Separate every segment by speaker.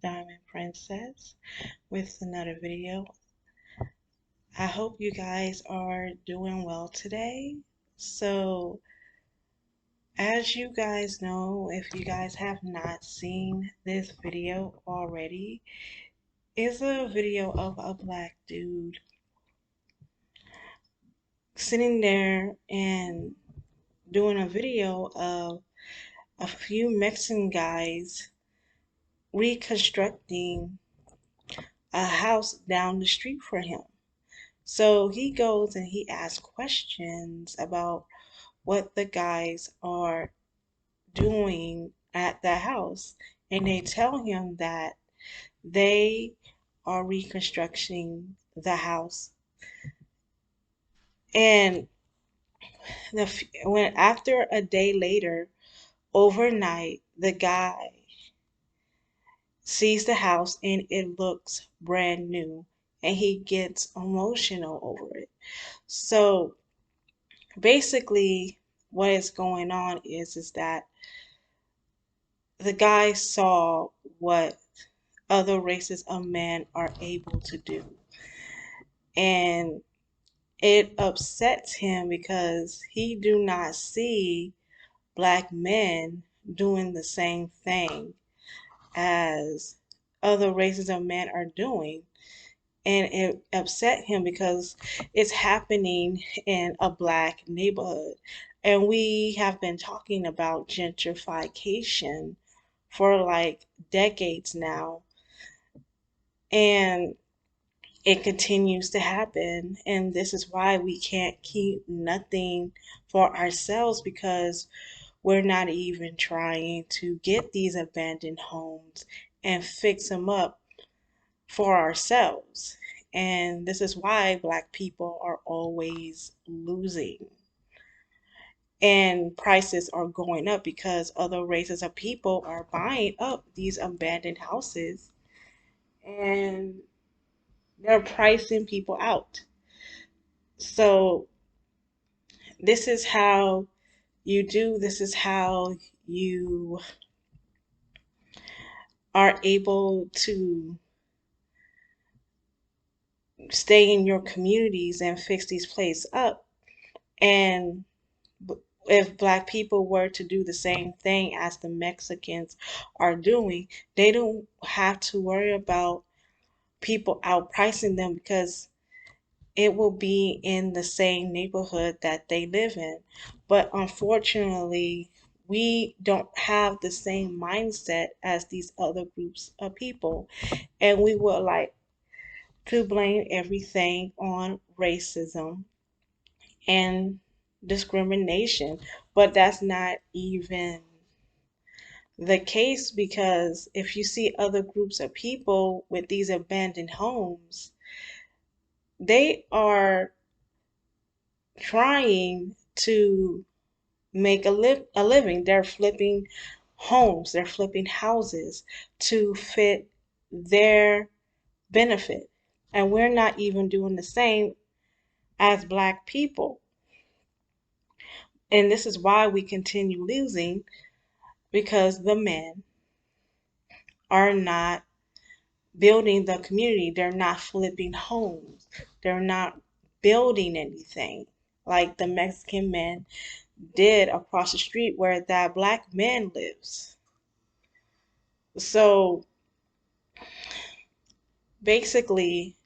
Speaker 1: Diamond Princess with another video. I hope you guys are doing well today. So, as you guys know, if you guys have not seen this video already, is a video of a black dude sitting there and doing a video of a few Mexican guys reconstructing a house down the street for him. So he goes and he asks questions about what the guys are doing at the house. And they tell him that they are reconstructing the house. And when after a day later, overnight, the guy sees the house and it looks brand new and he gets emotional over it. So basically what is going on is that the guy saw what other races of men are able to do, and it upsets him because he do not see black men doing the same thing as other races of men are doing. And it upset him because it's happening in a black neighborhood. And we have been talking about gentrification for like decades now. And it continues to happen. And this is why we can't keep nothing for ourselves, because we're not even trying to get these abandoned homes and fix them up for ourselves. And this is why Black people are always losing. And prices are going up because other races of people are buying up these abandoned houses and they're pricing people out. So, this is how this is how you are able to stay in your communities and fix these places up. And if black people were to do the same thing as the Mexicans are doing, they don't have to worry about people outpricing them because it will be in the same neighborhood that they live in. But unfortunately, we don't have the same mindset as these other groups of people. And we would like to blame everything on racism and discrimination. But that's not even the case, because if you see other groups of people with these abandoned homes, they are trying to make a living. They're flipping homes, they're flipping houses to fit their benefit. And we're not even doing the same as black people. And this is why we continue losing, because the men are not building the community. They're not flipping homes. They're not building anything like the Mexican men did across the street where that black man lives. So basically,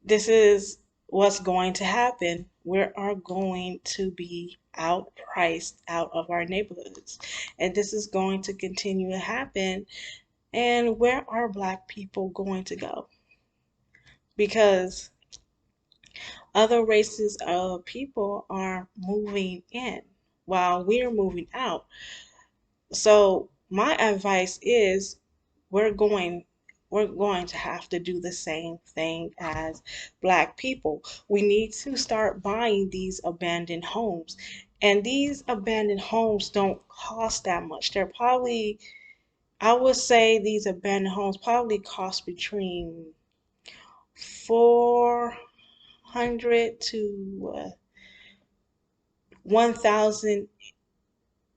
Speaker 1: this is what's going to happen. We are going to be outpriced out of our neighborhoods. And this is going to continue to happen. And where are black people going to go? Because other races of people are moving in while we're moving out. So my advice is we're going we're going to have to do the same thing as black people. We need to start buying these abandoned homes. And these abandoned homes don't cost that much. They're probably, I would say these abandoned homes probably cost between 400 to 1,000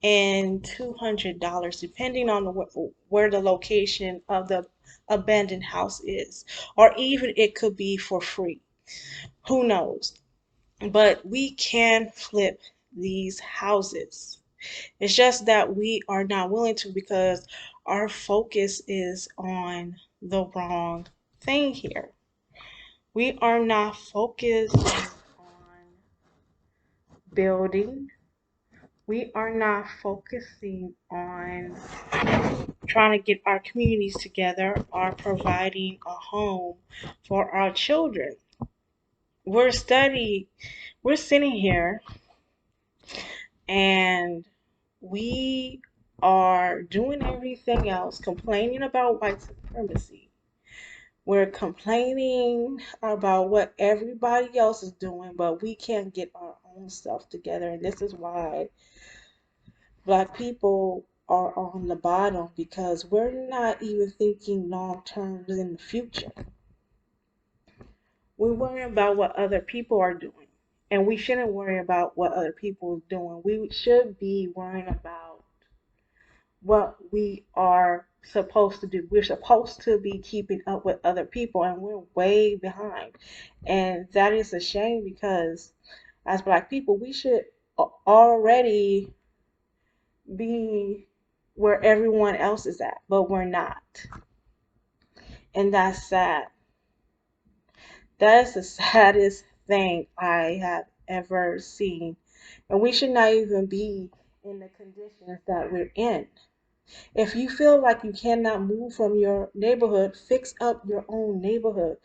Speaker 1: and $200, depending on where the location of the abandoned house is, or even it could be for free. Who knows? But we can flip these houses. It's just that we are not willing to because our focus is on the wrong thing here. We are not focused on building. We are not focusing on trying to get our communities together or providing a home for our children. We're studying, we're sitting here and we are doing everything else, complaining about white supremacy. We're complaining about what everybody else is doing, but we can't get our own stuff together. And this is why Black people are on the bottom because we're not even thinking long term in the future. We worry about what other people are doing. And we shouldn't worry about what other people are doing. We should be worrying about what we are supposed to do. We're supposed to be keeping up with other people, and we're way behind. And that is a shame because as Black people, we should already be where everyone else is at, but we're not. And that's sad. That is the saddest thing I have ever seen. And we should not even be in the conditions that we're in. If you feel like you cannot move from your neighborhood, fix up your own neighborhood.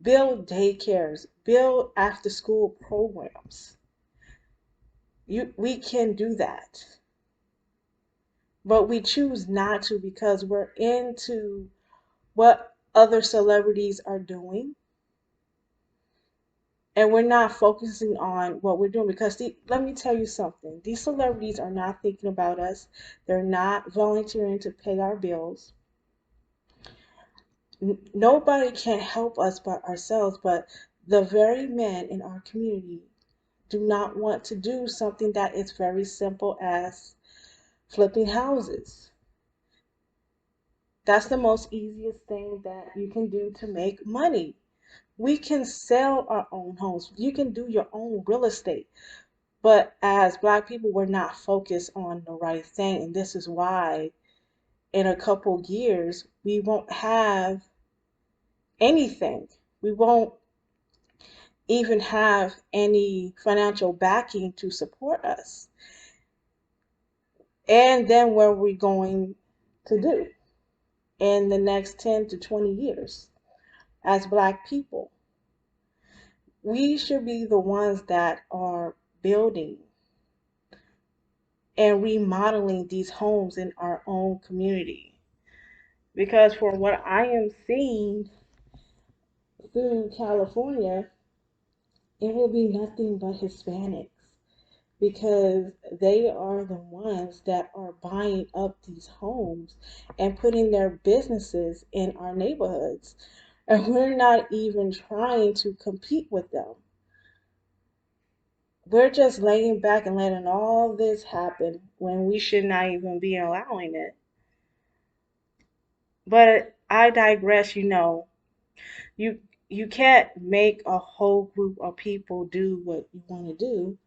Speaker 1: Build daycares, build after school programs. We can do that. But we choose not to because we're into what other celebrities are doing and we're not focusing on what we're doing because let me tell you something, these celebrities are not thinking about us, they're not volunteering to pay our bills. Nobody can help us but ourselves, but the very men in our community do not want to do something that is very simple as flipping houses. That's the most easiest thing that you can do to make money. We can sell our own homes. You can do your own real estate. But as Black people, we're not focused on the right thing. And this is why in a couple years, we won't have anything. We won't even have any financial backing to support us. And then what are we going to do in the next 10 to 20 years as Black people? We should be the ones that are building and remodeling these homes in our own community. Because for what I am seeing through California, it will be nothing but Hispanics because they are the ones that are buying up these homes and putting their businesses in our neighborhoods. And we're not even trying to compete with them. We're just laying back and letting all this happen when we should not even be allowing it. But I digress, you you can't make a whole group of people do what you want to do.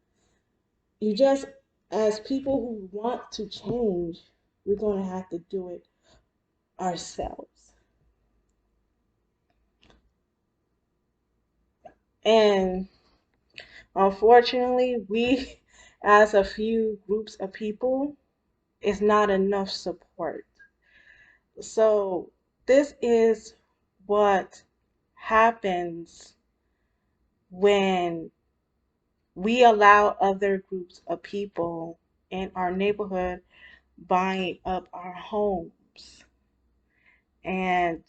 Speaker 1: You just, as people who want to change, we're going to have to do it ourselves. And unfortunately, we, as a few groups of people, is not enough support. So, this is what happens when we allow other groups of people in our neighborhood buying up our homes and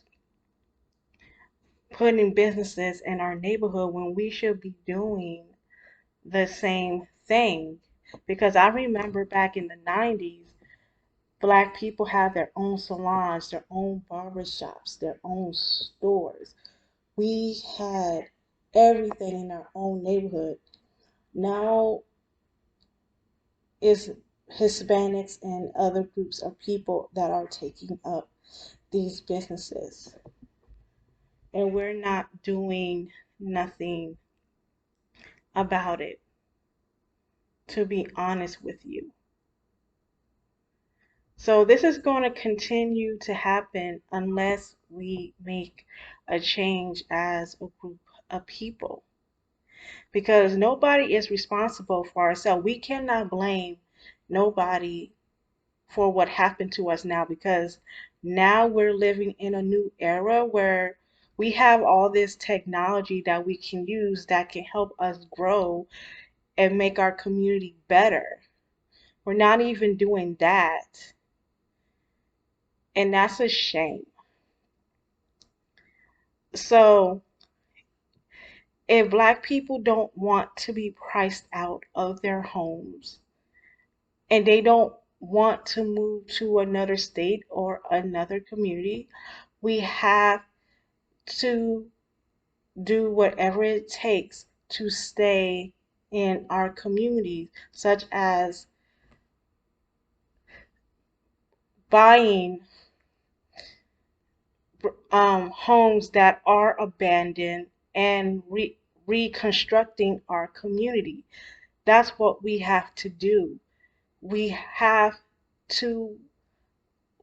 Speaker 1: putting businesses in our neighborhood when we should be doing the same thing. Because I remember back in the 90s, Black people had their own salons, their own barbershops, their own stores. We had everything in our own neighborhood. Now it's Hispanics and other groups of people that are taking up these businesses. And we're not doing nothing about it, to be honest with you. So this is going to continue to happen unless we make a change as a group of people. Because nobody is responsible for ourselves. We cannot blame nobody for what happened to us now, because now we're living in a new era where we have all this technology that we can use that can help us grow and make our community better. We're not even doing that. And that's a shame. So, if Black people don't want to be priced out of their homes and they don't want to move to another state or another community, we have to do whatever it takes to stay in our communities, such as buying homes that are abandoned and reconstructing our community. That's what we have to do. We have to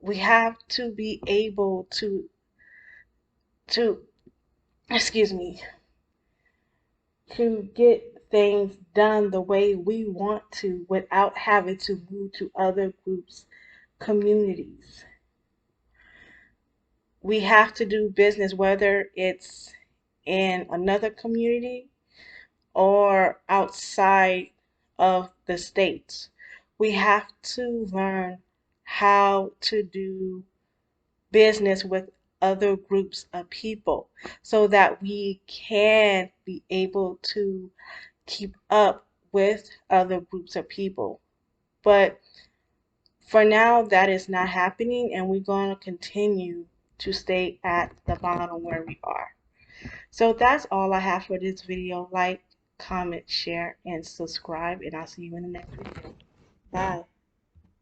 Speaker 1: we have to be able to excuse me, to get things done the way we want to without having to move to other groups' communities. We have to do business whether it's in another community or outside of the states. We have to learn how to do business with other groups of people so that we can be able to keep up with other groups of people. But for now, that is not happening, and we're going to continue to stay at the bottom where we are. So that's all I have for this video. Like, comment, share, and subscribe, and I'll see you in the next video.